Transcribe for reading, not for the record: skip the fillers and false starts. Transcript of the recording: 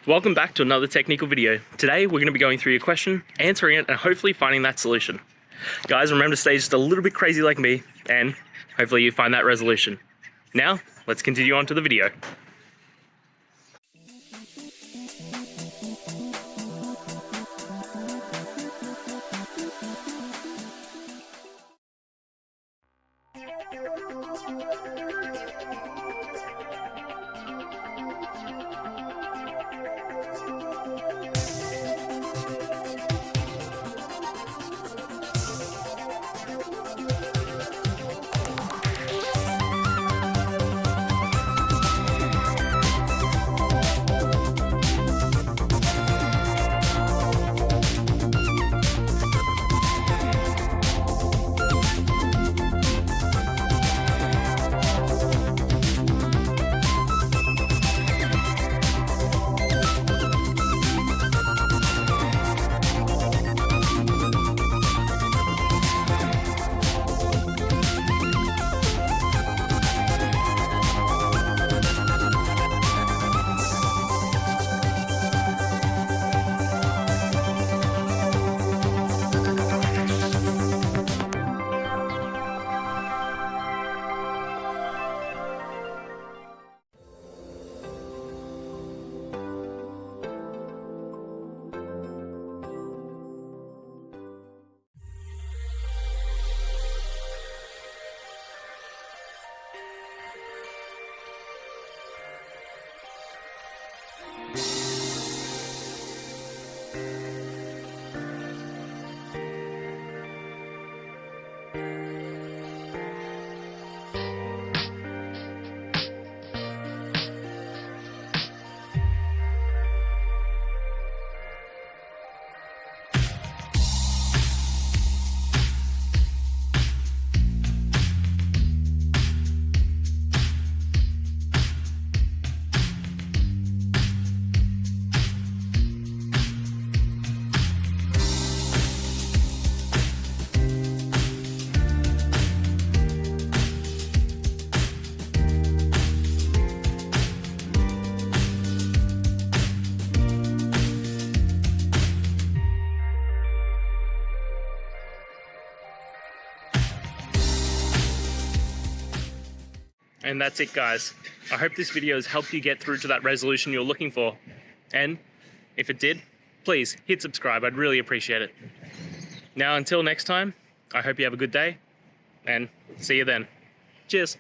Welcome back to another technical video. Today we're going to be going through your question, answering it, and hopefully finding that solution. Guys, remember to stay just a little bit crazy like me, and hopefully you find that resolution. Now, let's continue on to the video. And that's it, guys. I hope this video has helped you get through to that resolution you're looking for. And if it did, please hit subscribe. I'd really appreciate it. Now, until next time, I hope you have a good day and see you then. Cheers.